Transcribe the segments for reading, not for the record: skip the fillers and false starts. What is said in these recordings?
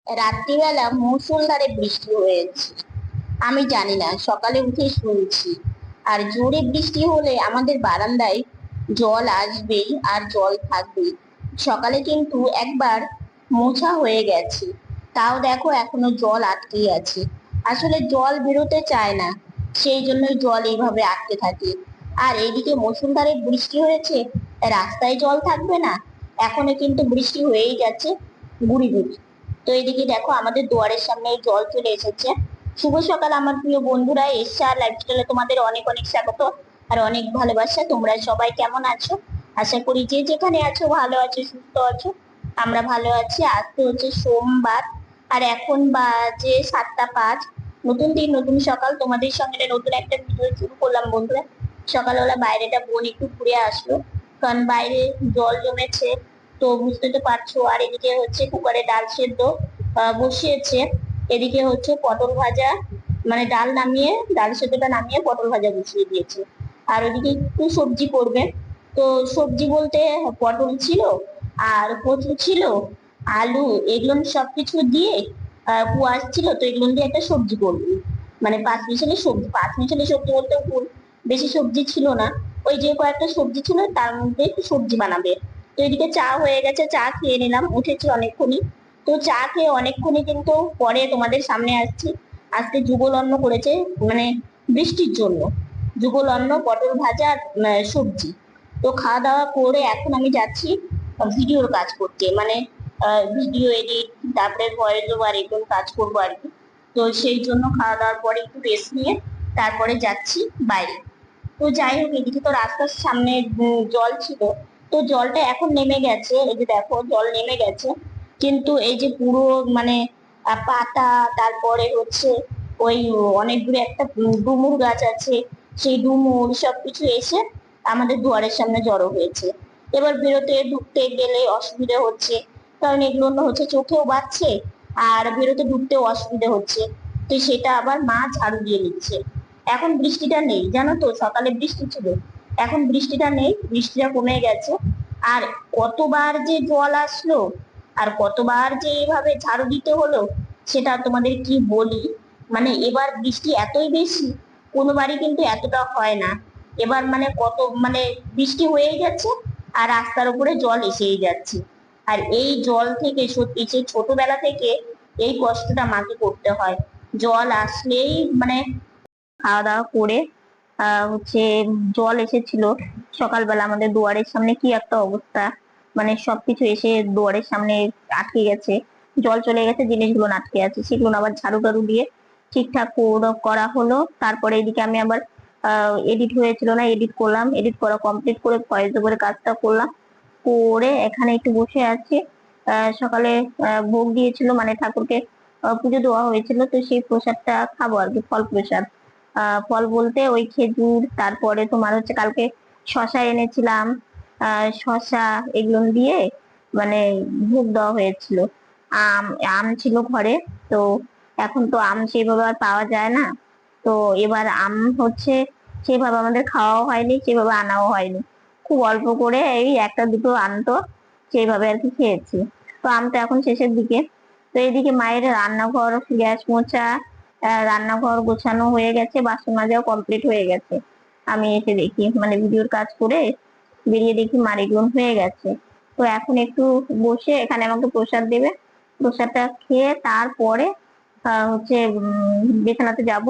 রাত্রিবেলা মুষলধারে বৃষ্টি হয়েছে। আমি জানি না, সকালে উঠে শুনছি। আর জোরে বৃষ্টি হলে আমাদের বারান্দায় জল আসবেই আর জল থাকবেই। সকালে কিন্তু একবার মোছা হয়ে গেছে, তাও দেখো এখনো জল আটকে আছে। আসলে জল বেরোতে চায় না, সেই জন্যই জল এইভাবে আটকে থাকে। আর এদিকে মুষলধারে বৃষ্টি হয়েছে, রাস্তায় জল থাকবে না? এখনো কিন্তু বৃষ্টি হয়েই যাচ্ছে, গুড়ি গুড়ি। তো এদিকে দেখো আমাদের দুয়ারের সামনে জল চলে এসেছে। শুভ সকাল আমার প্রিয় বন্ধুরা, এশা লাইফস্টাইলে তোমাদের অনেক অনেক স্বাগত আর অনেক ভালোবাসা। তোমরা সবাই কেমন আছো? আশা করি যে যেখানে আছো ভালো আছো, সুস্থ আছো। আমরা ভালো আছি। আজকে হচ্ছে সোমবার, আর এখন বাজে 7টা 5। নতুন দিন নতুন সকাল, তোমাদের সঙ্গে নতুন একটা ভিডিও শুরু করলাম বন্ধুরা। সকালবেলা বাইরেটা বোন একটু ঘুরে আসলো, কারণ বাইরে জল জমেছে, তো বুঝতে তো পারছো। আর এদিকে হচ্ছে কুকারে ডাল সেদ্ধ বসিয়েছে। এদিকে হচ্ছে পটল ভাজা, মানে ডাল নামিয়ে, ডাল সেদ্ধটা নামিয়ে পটল ভাজা বসিয়ে দিয়েছে। আর ওদিকে একটু সবজি করবে। তো সবজি বলতে পটল ছিল, আর কচু ছিল, আলু, এগুলো সবকিছু দিয়ে কুয়াশ ছিল, তো এগুলো দিয়ে একটা সবজি করবে। মানে পাঁচ মিশালি সবজি, পাঁচ মিশালি সবজি বলতে ভুল, বেশি সবজি ছিল না। ওই যে কয়েকটা সবজি ছিল তার মধ্যে একটু সবজি বানাবে। তো এদিকে চা হয়ে গেছে, চা খেয়ে নিলাম, উঠেছি অনেকক্ষণই। তো চা খেয়ে অনেকক্ষণই কিন্তু পরে তোমাদের সামনে আসছি। আজকে যুগল অন্ন করেছে, মানে বৃষ্টির জন্য যুগল অন্ন, পটল ভাজা আর সবজি। তো খাওয়া দাওয়া করে এখন আমি যাচ্ছি ভিডিওর কাজ করতে, মানে ভিডিও এডিট, তারপরে ভয়েস ওভার, এগুলো কাজ করবো আর কি। তো সেই জন্য খাওয়া দাওয়ার পরে একটু রেস্ট নিয়ে তারপরে যাচ্ছি বাইরে। তো যাই হোক, এদিকে তো রাস্তার সামনে জল ছিল, তো জলটা এখন নেমে গেছে। এই যে দেখো জল নেমে গেছে, কিন্তু এই যে পুরো মানে পাতা, তারপরে হচ্ছে ওই অনেকগুলো একটা ডুমুর গাছ আছে, সেই ডুমুর সবকিছু এসে আমাদের দুয়ারের সামনে জড়ো হয়েছে। এবার বেরোতে ঢুকতে গেলে অসুবিধা হচ্ছে, কারণ এগুলো হচ্ছে চোখেও বাজছে, আর বেরোতে ঢুকতেও অসুবিধা হচ্ছে। তো সেটা আবার মা ঝাড়ু দিয়ে নিচ্ছে। এখন বৃষ্টিটা নেই, জানো তো, সকালে বৃষ্টি ছিল, এখন বৃষ্টিটা নেই, বৃষ্টিটা কমে গেছে। আর কতবার যে জল আসলো, আর কতবার যে এইভাবে ঝাড়ু দিতে হলো, সেটা তোমাদের কি বলি। মানে এবার বৃষ্টি এতই বেশি, কোনো বাড়ি কিন্তু এতটা হয় না। এবার মানে কত, মানে বৃষ্টি হয়েই যাচ্ছে আর রাস্তার উপরে জল এসেই যাচ্ছে। আর এই জল থেকে সত্যি, সে ছোটবেলা থেকে এই কষ্টটা মাকে করতে হয়। জল আসলেই মানে খাওয়া দাওয়া করে হচ্ছে জল এসেছিল সকালবেলা আমাদের দুয়ারের সামনে, কি একটা অবস্থা। মানে সবকিছু এসে দুয়ারের সামনে আটকে গেছে, জল চলে গেছে, জিনিসগুলো আটকে আছে, সেগুলো আবার ঝাড়ু টাড়ু দিয়ে ঠিকঠাক করা হলো। তারপরে এদিকে আমি আবার এডিট হয়েছিল না, এডিট করলাম, এডিট করা কমপ্লিট করে ভয়েস ওভারে কাজটা করলাম, করে এখানে একটু বসে আছি। সকালে ভোগ দিয়েছিল, মানে ঠাকুরকে পুজো দেওয়া হয়েছিল, তো সেই প্রসাদটা খাবো আর কি, ফল প্রসাদ। ফল বলতে ওই খেজুর, তারপরে তোমার হচ্ছে কালকে শশা এনেছিলাম, শশা, এগুলো দিয়ে মানে ভোগ দেওয়া হয়েছিল। আম, আম ছিল ঘরে, তো এখন তো আম সেভাবে আর পাওয়া যায় না। তো এবার আম হচ্ছে সেভাবে আমাদের খাওয়াও হয়নি, সেভাবে আনাও হয়নি, খুব অল্প করে এই একটা দুটো আনতো, সেইভাবে আর কি খেয়েছি। তো আমটা এখন শেষের দিকে। তো এইদিকে মায়ের রান্নাঘর, গ্যাস মোছা, রান্নাঘর গোছানো হয়ে গেছে, বাসন মাজাও কমপ্লিট হয়ে গেছে। আমি এসে দেখি, মানে ভিডিওর কাজ করে বেরিয়ে দেখি মার এগুলো হয়ে গেছে। তো এখন একটু বসে এখানে আমাকে প্রসাদ দেবে, প্রসাদটা খেয়ে তারপরে হচ্ছে বিছানাতে যাব,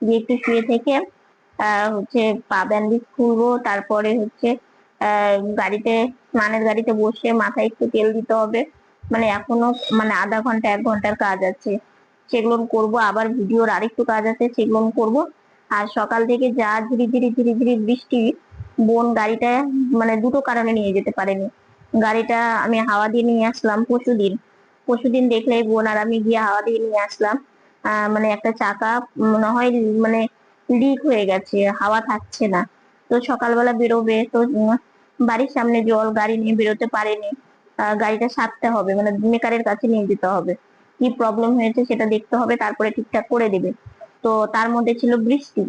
গিয়ে একটু শুয়ে থেকে হচ্ছে পা ব্যান্ডেজ খুলবো, তারপরে হচ্ছে গাড়িতে, স্নানের গাড়িতে বসে মাথায় একটু তেল দিতে হবে। মানে এখনো মানে আধা ঘন্টা 1 ঘন্টার কাজ আছে, সেগুলো করব। আবার ভিডিওর আরেকটু কাজ আছে, সেগুলো করব। আর সকাল থেকে যা ধীরে ধীরে ধীরে ধীরে বৃষ্টি, বোন গাড়িটা মানে দুটো কারণে নিয়ে যেতে পারেনি। গাড়িটা আমি হাওয়া দিয়ে নিয়ে আসলাম পরশুদিন, পরশুদিন দেখলে বোন আর আমি গিয়ে হাওয়া দিয়ে নিয়ে আসলাম। মানে একটা চাকা মনে হয় মানে লিক হয়ে গেছে, হাওয়া থাকছে না। তো সকালবেলা বেরোবে, তো বাড়ির সামনে জল, গাড়ি নিয়ে বেরোতে পারেনি। গাড়িটা সারতে হবে, মানে মেকারের কাছে নিয়ে যেতে হবে, কি প্রবলেম হয়েছে সেটা দেখতে হবে, তারপরে ঠিকঠাক করে দেবে। তো তার মধ্যে ছিল বৃষ্টি,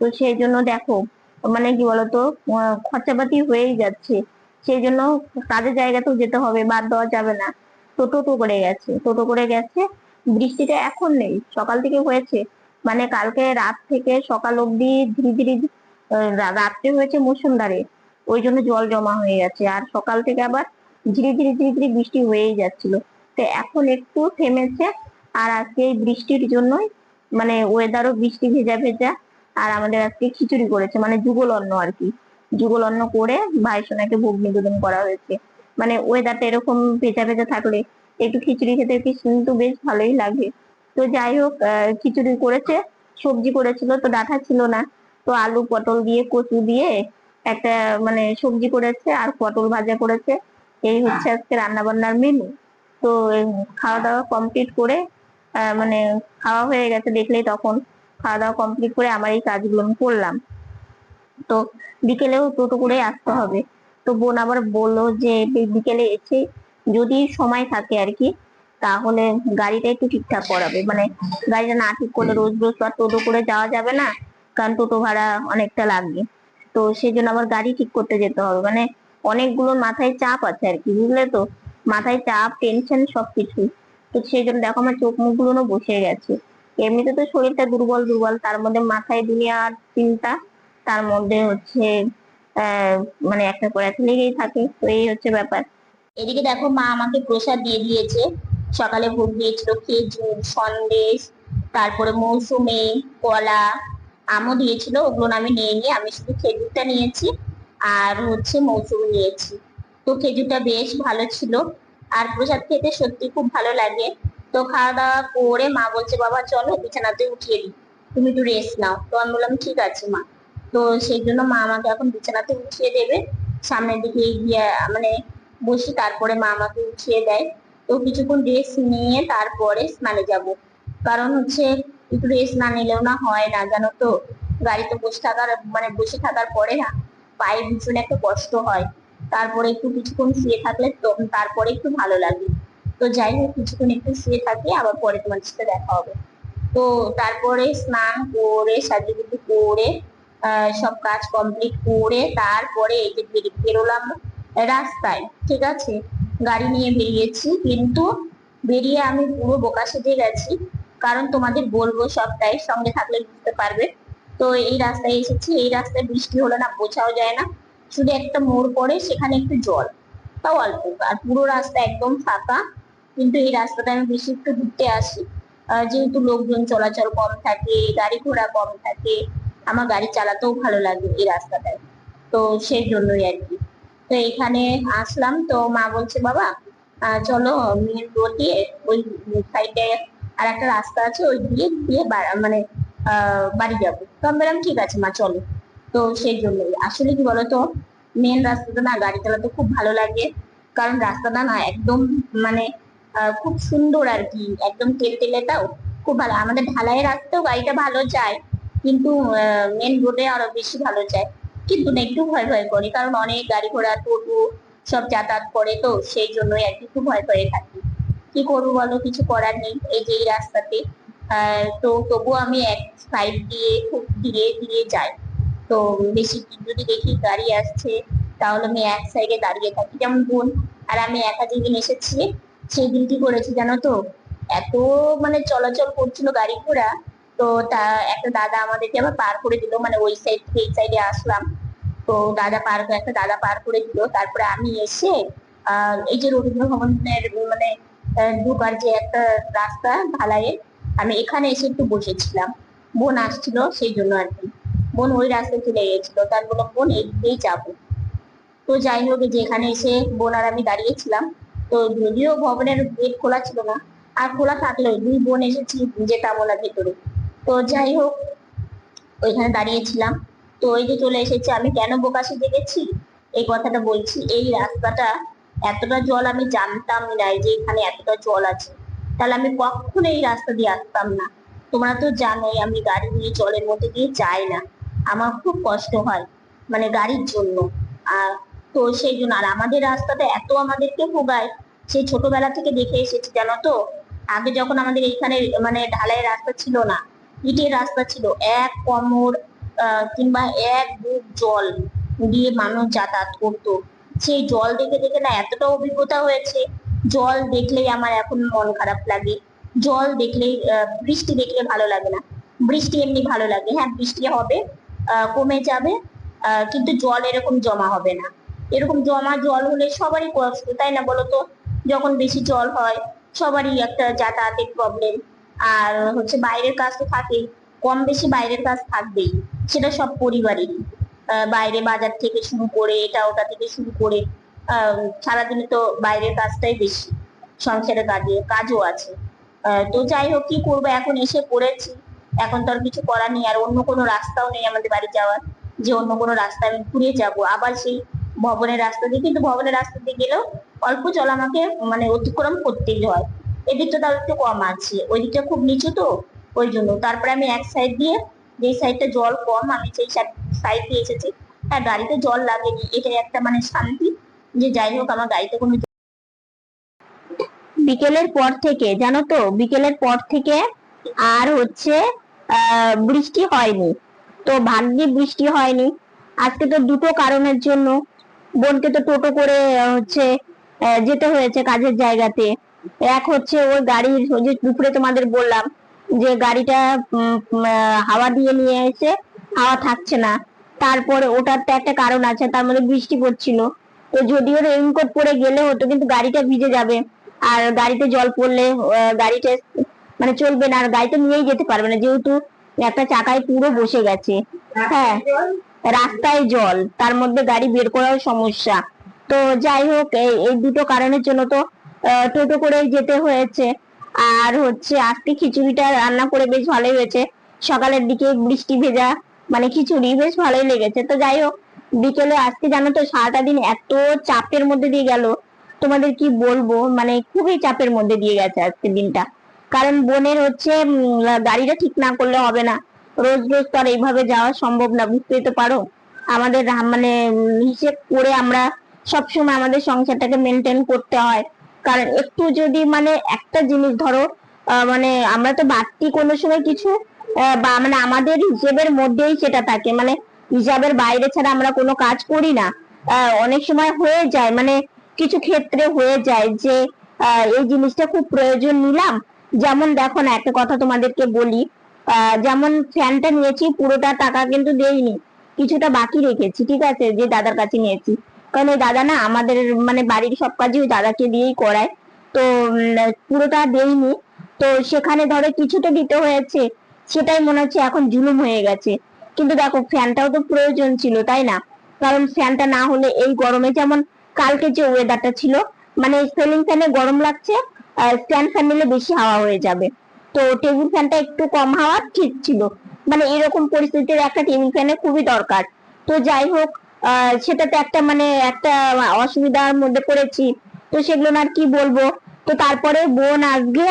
তো সেই জন্য দেখো মানে কি বলতো, খরচাপাতি হয়েই যাচ্ছে। সেই জন্য কাজের জায়গাতেও যেতে হবে, বাদ দেওয়া যাবে না। তো টোটো করে গেছে, টোটো করে গেছে। বৃষ্টিটা এখন নেই, সকাল থেকে হয়েছে, মানে কালকে রাত থেকে সকাল অব্দি ধীরে ধীরে রাত্রে হয়েছে মুষলধারে, ওই জন্য জল জমা হয়ে গেছে। আর সকাল থেকে আবার ধীরে ধীরে ধীরে ধীরে বৃষ্টি হয়েই যাচ্ছিল। তো এখন একটু থেমেছে। আর আজকে এই বৃষ্টির জন্যই মানে ওয়েদারও বৃষ্টি ভেজা ভেজা। আর আমাদের আজকে খিচুড়ি করেছে, মানে যুগল অন্ন আর কি। যুগল অন্ন করে ভাই সোনাকে ভোগ নিবেদন করা হয়েছে। মানে ওয়েদারটা এরকম ভেজা ভেজা থাকলে একটু খিচুড়ি খেতে কিন্তু বেশ ভালোই লাগে। তো যাই হোক, খিচুড়ি করেছে, সবজি করেছিল তো ডাঁটা ছিল না, তো আলু পটল দিয়ে কচু দিয়ে একটা মানে সবজি করেছে, আর পটল ভাজা করেছে। এই হচ্ছে আজকে রান্না বান্নার মেনু। তো খাওয়া দাওয়া কমপ্লিট করে মানে খাওয়া হয়ে গেছে দেখলেই, তখন খাওয়া দাওয়া কমপ্লিট করে আমার এই কাজগুলো আমি করলাম। তো বিকেলেও টোটো করে আসতে হবে। তো বোন আবার বললো যে বিকেলে এসে যদি সময় থাকে আর কি, তাহলে গাড়িটা একটু ঠিকঠাক করাবে। মানে গাড়িটা না ঠিক করলে রোজ রোজ তো আর টোটো করে যাওয়া যাবে না, কারণ টোটো ভাড়া অনেকটা লাগবে। তো সেই জন্য আবার গাড়ি ঠিক করতে যেতে হবে। মানে অনেকগুলো মাথায় চাপ আছে আর কি, বুঝলে তো, মাথায় চাপ টেনশন সবকিছু। তো সেই জন্য দেখো আমার চোখ মুখ গুলো বসে গেছে। এমনিতে তো শরীরটা দুর্বল দুর্বল, তার মধ্যে মাথায় দুনিয়ার চিন্তা, তার মধ্যে হচ্ছে আহ মানে একটা করে একটা লেগেই থাকে। তো এই হচ্ছে ব্যাপার। এদিকে দেখো মা আমাকে প্রসাদ দিয়ে দিয়েছে। সকালে ভোগ দিয়েছিল খেজুর, সন্দেশ, তারপরে মৌসুমী, কলা, আমও দিয়েছিল। ওগুলো না আমি নিয়ে নিয়ে আমি শুধু খেজুরটা নিয়েছি আর হচ্ছে মৌসুমী নিয়েছি। তো খেজুরটা বেশ ভালো ছিল। আর প্রসাদ খেতে সত্যি খুব ভালো লাগে। তো খাওয়া দাওয়া করে মা বলছে বাবা চলো বিছানাতে উঠিয়ে দিই, তুমি একটু রেস্ট নাও। তো আমি বললাম ঠিক আছে মা। তো সেই জন্য মা আমাকে এখন বিছানাতে উঠিয়ে দেবে, সামনের দিকে গিয়ে মানে বসি, তারপরে মা আমাকে উঠিয়ে দেয়। তো কিছুক্ষণ রেস্ট নিয়ে তারপরে স্নানে যাব। কারণ হচ্ছে একটু রেস্ট না নিলেও না হয় না, জানো তো, গাড়িতে বসে থাকার মানে বসে থাকার পরে না পায়ে ভীষণ একটা কষ্ট হয়। তারপরে একটু কিছুক্ষণ শুয়ে থাকলে তো তারপরে একটু ভালো লাগে। তো যাই হোক, কিছুক্ষণ একটু শুয়ে থাকি, আবার পরে তোমার সাথে দেখা হবে। তো তারপরে স্নান করে সাজুগুজু করে সব কাজ কমপ্লিট করে তারপরে এই যে বেরোলাম রাস্তায়। ঠিক আছে, গাড়ি নিয়ে বেরিয়েছি, কিন্তু বেরিয়ে আমি পুরো বোকা সেজে গেছি। কারণ তোমাদের বলবো সবটাই, সঙ্গে থাকলে বুঝতে পারবে। তো এই রাস্তায় এসেছি, এই রাস্তায় বৃষ্টি হলে না বোঝাও যায় না। শুধু একটা মোড় পড়ে, সেখানে একটু জল, তাও অল্প। আর পুরো রাস্তা একদম ফাঁকা। কিন্তু এই রাস্তাটা আমি বেশি একটু ঘুরতে আসি, যেহেতু লোকজন চলাচল কম থাকে, গাড়ি ঘোড়া কম থাকে, আমার গাড়ি চালাতেও ভালো লাগে এই রাস্তাটায়। তো সেই জন্যই আর কি। তো এখানে আসলাম, তো মা বলছে বাবা চলো মেন রোড দিয়ে ওই সাইডে আর একটা রাস্তা আছে, ওই দিয়ে দিয়ে মানে বাড়ি যাবো। তো আমি বললাম ঠিক আছে মা চলো। তো সেই জন্যই আসলে কি বলতো, মেন রাস্তাটা না গাড়ি চালাতে খুব ভালো লাগে। কারণ রাস্তাটা না একদম মানে খুব সুন্দর আর কি, একদম তেলতেলেটাও খুব ভালো। আমাদের ঢালাই রাস্তাও গাড়িটা ভালো যায়, কিন্তু মেন রোডে আরো বেশি ভালো যায়। কিন্তু না একটু ভয় ভয় করি, কারণ অনেক গাড়ি ঘোড়া টোটো সব যাতায়াত করে, তো সেই জন্যই আর কি একটু ভয় ভয়ে থাকি। কি করবো বলো, কিছু করার নেই। এই যে এই রাস্তাতে তো তবুও আমি এক সাইড দিয়ে খুব ধীরে ধীরে যাই। তো বেশি যদি দেখি গাড়ি আসছে, তাহলে আমি এক সাইডে দাঁড়িয়ে থাকি। যেমন বোন আর আমি একা যেদিন এসেছি, সেই দিন কি করেছি জানো তো, এত মানে চলাচল করছিল গাড়ি ঘোড়া। তো তা একটা দাদা আমাদেরকে আবার পার করে দিল, মানে ওই সাইড থেকে এই সাইডে আসলাম। তো একটা দাদা পার করে দিল, তারপরে আমি এসে এই যে রবীন্দ্র ভবনের মানে ঢোকার যে একটা রাস্তা ঢালাইয়ের, আমি এখানে এসে একটু বসেছিলাম। বোন আসছিল সেই জন্য আর কি। বোন ওই রাস্তায় চলে গেছিল, তার বললাম বোন এই দিকেই যাবো। তো যাই হোক, যে এখানে এসে বোন আর আমি দাঁড়িয়েছিলাম। তো যদিও ভবনের গেট খোলা ছিল না, আর খোলা থাকলেও দুই বোন এসেছি যেতাম না ভেতরে। তো যাই হোক, ওইখানে দাঁড়িয়েছিলাম। তো ওই যে চলে এসেছে, আমি কেন বোকা সেজে গেছি এই কথাটা বলছি। এই রাস্তাটা এতটা জল আমি জানতাম না যে এখানে এতটা জল আছে, তাহলে আমি কখনো এই রাস্তা দিয়ে আসতাম না। তোমরা তো জানোই আমি গাড়ি নিয়ে জলের মধ্যে দিয়ে যাই না, আমার খুব কষ্ট হয় মানে গাড়ির জন্য। আর তো সেই জন্য, আর আমাদের রাস্তাটা এত আমাদেরকে ভোগায়, সেই ছোটবেলা থেকে দেখে এসেছি জানো তো। আগে যখন আমাদের এইখানে মানে ঢালাই রাস্তা ছিল না, ইটের রাস্তা ছিল, এক কোমর কিংবা এক বুক জল দিয়ে মানুষ যাতায়াত করতো। সেই জল দেখে দেখে না এতটা অভিজ্ঞতা হয়েছে জল দেখলেই আমার এখন মন খারাপ লাগে। জল দেখলেই বৃষ্টি দেখলে ভালো লাগে না। বৃষ্টি এমনি ভালো লাগে, হ্যাঁ বৃষ্টি হবে, কমে যাবে, কিন্তু জল এরকম জমা হবে না। এরকম জমা জল হলে সবারই কষ্ট, তাই না বলো তো? যখন বেশি জল হয় সবারই একটা যাতায়াতের প্রবলেম। আর হচ্ছে বাইরের কাজ তো থাকেই, কম বেশি বাইরের কাজ থাকবেই, সেটা সব পরিবারেরই। বাইরে বাজার থেকে শুরু করে এটা ওটা থেকে শুরু করে সারাদিনে তো বাইরের কাজটাই বেশি, সংসারের কাজও আছে। তো যাই হোক, কি করবো, এখন এসে পড়েছি। এখন তো আর কিছু করার নেই, আর অন্য কোনো রাস্তাও নেই আমাদের বাড়ি যাওয়ার, যে অন্য কোনো রাস্তা আমি ঘুরে যাব আবার সেই ভবনের রাস্তা দিয়ে। কিন্তু ভবনের রাস্তা দিয়ে গেলেও অল্প জল আমাকে মানে অতিক্রম করতেই হয়। এদিকটা তাও একটু কম আছে, ওই দিকটা খুব নিচু তো, ওই জন্য। তারপরে আমি এক সাইড দিয়ে, যে সাইডটা জল কম আমি সেই সাইড দিয়ে এসেছি। হ্যাঁ, গাড়িতে জল লাগেনি, এটাই একটা মানে শান্তি, যে যাই হোক আমার গাড়িতে কোনো। বিকেলের পর থেকে জানো তো, বিকেলের পর থেকে আর হচ্ছে বৃষ্টি হয়নি। তো ভাগ্যে বৃষ্টি হয়নি। আজকে তো দুটো কারণের জন্য বোনকে তো টোটো করে হচ্ছে যেতে হয়েছে কাজের জায়গাতে। এক হচ্ছে ওই গাড়ির, ওই যে দুপুরে তোমাদের বললাম যে গাড়িটা হাওয়া দিয়ে নিয়ে এসে হাওয়া থাকছে না। তারপরে ওটার তো একটা কারণ আছে, তার মধ্যে বৃষ্টি পড়ছিল। তো যদিও রেইনকোট পরে গেলে হতো, কিন্তু গাড়িটা ভিজে যাবে, আর গাড়িতে জল পড়লে গাড়িটা মানে চলবে না, আর গাড়িটা নিয়েই যেতে পারবে না, যেহেতু একটা চাকায় পুরো বসে গেছে। হ্যাঁ, রাস্তায় জল, তার মধ্যে গাড়ি বের করাও সমস্যা। তো যাই হোক, এই দুটো কারণের জন্য তো টোটো করে যেতে হয়েছে। আর হচ্ছে আজকে খিচুড়িটা রান্না করে বেশ ভালোই হয়েছে। সকালের দিকে বৃষ্টি ভেজা মানে খিচুড়ি বেশ ভালোই লেগেছে। তো যাই হোক, বিকেলে আজকে জানো তো সারাটা দিন এত চাপের মধ্যে দিয়ে গেল, তোমাদের কি বলবো, মানে খুবই চাপের মধ্যে দিয়ে গেছে আজকে দিনটা। কারণ বোনের হচ্ছে গাড়িটা ঠিক না করলে হবে না। রোজ রোজ তো আর এইভাবে যাওয়া সম্ভব না, বুঝতেই তো পারো। আমাদের মানে হিসেব করে আমরা সবসময় আমাদের সংসারটাকে মেনটেন করতে হয়। কারণ একটু যদি মানে একটা জিনিস ধরো, মানে আমরা তো বাড়তি কোনো সময় কিছু বা মানে আমাদের হিসেবের মধ্যেই সেটা থাকে, মানে হিসাবের বাইরে ছাড়া আমরা কোনো কাজ করি না। অনেক সময় হয়ে যায়, মানে কিছু ক্ষেত্রে হয়ে যায় যে এই জিনিসটা খুব প্রয়োজন নিলাম। যেমন দেখো না, একটা কথা তোমাদেরকে বলি, যেমন ফ্যানটা নিয়েছি পুরোটা টাকা কিন্তু দেইনি, কিছুটা বাকি রেখেছি, ঠিক আছে, যে দাদার কাছে নিয়েছি। কারণ ওই দাদা না আমাদের মানে বাড়ির সব কাজই ওই দাদাকে দিয়েই করায়। তো পুরোটা দেইনি। তো সেখানে ধরো কিছুটা দিতে হয়েছে, সেটাই মনে হচ্ছে এখন জুলুম হয়ে গেছে। কিন্তু দেখো ফ্যানটাও তো প্রয়োজন ছিল, তাই না? কারণ ফ্যানটা না হলে এই গরমে, যেমন কালকে যে ওয়েদারটা ছিল, মানে সিলিং ফ্যানে গরম লাগছে, স্ট্যান্ড ফ্যান নিলে বেশি হাওয়া হয়ে যাবে। তো টেবিল ফ্যানটা একটু কম হাওয়া ঠিক ছিল। মানে এরকম পরিস্থিতির একটা টেবিল ফ্যানের খুবই দরকার। তো যাই হোক, সেটাতে একটা মানে একটা অসুবিধার মধ্যে পড়েছি। তো সেগুলো না আর কি বলবো। তো তারপরে বোন আজকে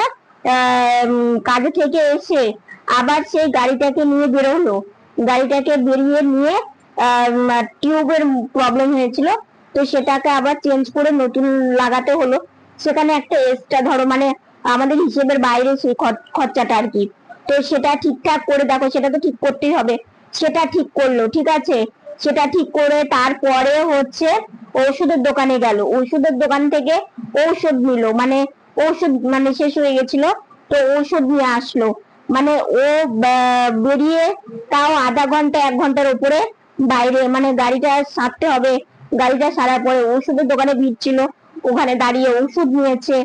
কাজে থেকে এসে আবার সেই গাড়িটাকে নিয়ে বেরোলো। গাড়িটাকে বেরিয়ে নিয়ে টিউবের প্রবলেম হয়েছিল, তো সেটাকে আবার চেঞ্জ করে নতুন লাগাতে হলো। সেখানে একটা এক্সট্রা ধরো মানে আমাদের হিসেবের বাইরে সেই খরচাটা আর কি। তো সেটা ঠিকঠাক করে দেখো, সেটা তো ঠিক করতেই হবে। সেটা ঠিক করলো, ঠিক আছে। সেটা ঠিক করে তারপরে হচ্ছে ঔষধের দোকানে গেল, ঔষধের দোকান থেকে ঔষধ নিল, মানে ঔষধ মানে শেষ হয়ে গেছিল, তো ঔষধ নিয়ে আসলো। মানে ও বেরিয়ে তাও আধা ঘন্টা 1 ঘন্টার উপরে বাইরে, মানে গাড়িটা সারতে হবে। গাড়িটা সারার পরে ওষুধের দোকানে ভিড় ছিল, ওখানে দাঁড়িয়ে ওষুধ নিয়েছে।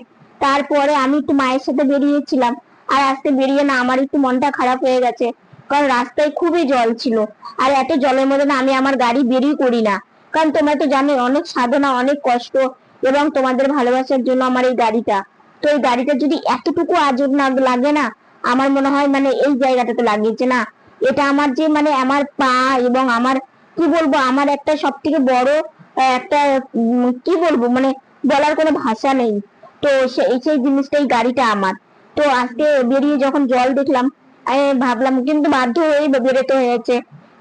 তারপরে আমি একটু মায়ের সাথে বেরিয়েছিলাম। আর আজকে বেরিয়ে না আমার একটু মনটা খারাপ হয়ে গেছে, কারণ রাস্তায় খুবই জল ছিল। আর এত জলের মধ্যে না আমি আমার গাড়ি বেরিয়ে করি না। কারণ তোমরা তো জানো অনেক সাধনা, অনেক কষ্ট, এবং তোমাদের ভালোবাসার জন্য আমার এই গাড়িটা। তো এই গাড়িটা যদি এতটুকু আজব না লাগে না, আমার মনে হয় মানে এই জায়গাটাতে লাগিয়েছে না। এটা আমার যে মানে আমার পা এবং আমার কি বলবো, আমার একটা সব থেকে বড় একটা কি বলবো, মানে বলার কোনো ভাষা নেই। তো সেই জিনিসটাই গাড়িটা আমার। তো আজকে বেরিয়ে যখন জল দেখলাম, আমি ভাবলাম, কিন্তু বাধ্য হয়েই বেরোতে হয়েছে।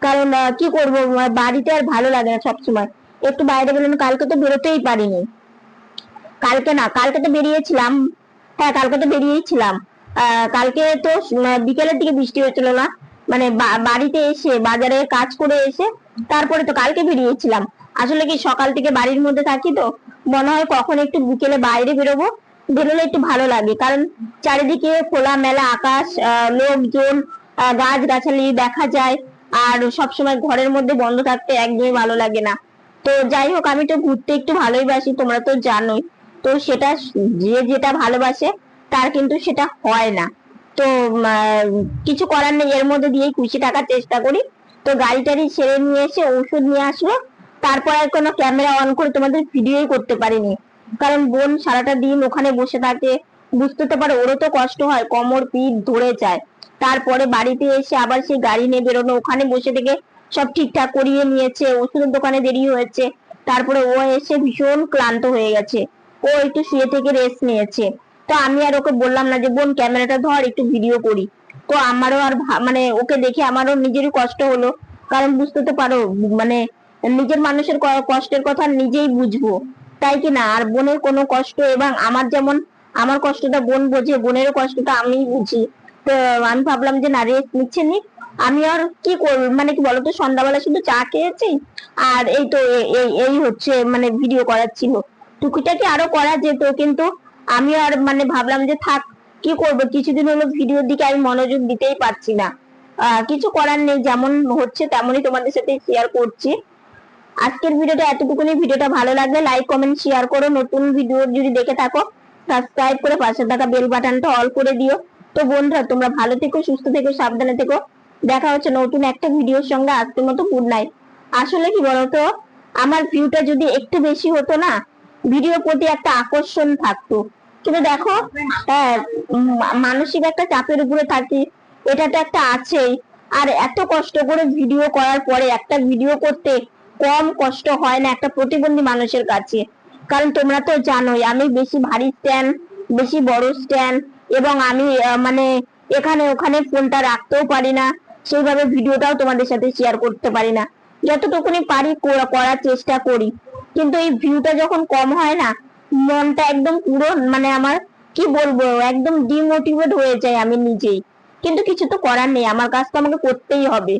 কারণ কি করব, বাড়িতে আর ভালো লাগে না সবসময়। একটু বাইরে গেলাম, কালকে তো বেরোতেই পারিনি। কালকে না, কালকে তো বেরিয়েছিলাম। হ্যাঁ, কালকে তো বেরিয়েছিলাম। কালকে তো বিকেলের দিকে বৃষ্টি হয়েছিল না, মানে বাড়িতে এসে বাজারে কাজ করে এসে তারপরে তো কালকে বেরিয়েছিলাম। আসলে কি সকাল থেকে বাড়ির মধ্যে থাকি তো মনে হয় কখন একটু বিকেলে বাইরে বেরোবো, বেরোলে একটু ভালো লাগে। কারণ চারিদিকে খোলা মেলা আকাশ, লোকজন, গাছ গাছালি দেখা যায়। আর সবসময় ঘরের মধ্যে বন্ধ থাকতে একদমই ভালো লাগে না। তো যাই হোক, আমি তো ঘুরতে একটু ভালোই বাসি, তোমরা তো জানোই। তো সেটা যে যেটা ভালোবাসে তার কিন্তু সেটা হয় না। তো কিছু করার নেই, এর মধ্যে দিয়েই খুশি থাকার চেষ্টা করি। তো গাড়ি টাড়ি ছেড়ে নিয়ে এসে ওষুধ নিয়ে আসলো, তারপর আর কোনো ক্যামেরা অন করে তোমাদের ভিডিওই করতে পারিনি। কারণ বোন সারাটা দিন ওখানে বসে থাকে, বুঝতে তো পারো ওরও তো কষ্ট হয়, কোমর পিঠ ধরে যায়। তারপরে বাড়িতে এসে আবার সেই গাড়ি নিয়ে বেরোনো, ওখানে বসে থেকে সব ঠিকঠাক করিয়ে নিয়েছে, ওষুধের দোকানে দেরি হয়েছে। তারপরে ও এসে ভীষণ ক্লান্ত হয়ে গেছে, ও একটু শুয়ে থেকে রেস্ট নিয়েছে। তো আমি আর ওকে বললাম না যে বোন ক্যামেরাটা ধর একটু ভিডিও করি। তো আমারও আর মানে ওকে দেখে আমারও নিজেরই কষ্ট হলো। কারণ বুঝতে তো পারো, মানে নিজের মানুষের কষ্টের কথা নিজেই বুঝবো, তাই কি না? আর বোনের কোনো কষ্ট, এবং আমার যেমন আমার কষ্টটা বোন বোঝে, বোনেরও কষ্টটা আমি বুঝি। তো আমি ভাবলাম যে না, রেস্ট নিচ্ছে নি। আমি আর কি করবো, মানে কি বলতো, সন্ধ্যাবেলা শুধু চা খেয়েছি। আর এই তো এই হচ্ছে মানে ভিডিও করার ছিল, টুকিটাকি আরো করা যেত, কিন্তু আমি আর মানে ভাবলাম যে থাক, কি করব, কিছুদিন হলো ভিডিওর দিকে আমি মনোযোগ দিতেই পারছি না। কিছু করার নেই, যেমন হচ্ছে তেমনই তোমাদের সাথে শেয়ার করছি। আজকের ভিডিওটা এতটুকুনি। ভিডিওটা ভালো লাগলে লাইক কমেন্ট শেয়ার করো। নতুন ভিডিও যদি দেখে থাকো সাবস্ক্রাইব করে পাশে থাকা বেল বাটনটা অল করে দিও। তো বন্ধুরা, তোমরা ভালো থেকো, সুস্থ থেকো, সাবধানে থেকো। দেখা হচ্ছে নতুন একটা ভিডিওর সঙ্গে। আজকের মতো গুড নাইট। আসলে কি বলতো, আমার ভিউটা যদি একটু বেশি হতো না, ভিডিওর প্রতি একটা আকর্ষণ থাকতো। কিন্তু দেখো, হ্যাঁ, মানসিক একটা চাপের উপরে থাকি, এটা তো একটা আছেই। আর এত কষ্ট করে ভিডিও করার পরে একটা ভিডিও করতে কম কষ্ট হয় না একটা প্রতিবন্ধী মানুষের কাছে। কারণ তোমরা তো জানোই আমি বেশি ভারী স্ট্যান্ড, বেশি বড় স্ট্যান্ড, এবং আমি মানে এখানে ওখানে ফোনটা রাখতেও পারি না, সেইভাবে ভিডিওটাও তোমাদের সাথে শেয়ার করতে পারি না। যতটুকুনি পারি করার চেষ্টা করি। কিন্তু এই ভিউটা যখন কম হয় না, মনটা একদম পুরো মানে আমার কি বলবো, একদম ডিমোটিভেট হয়ে যায় আমি নিজেই। কিন্তু কিছু তো করার নেই, আমার কাজ তো আমাকে করতেই হবে।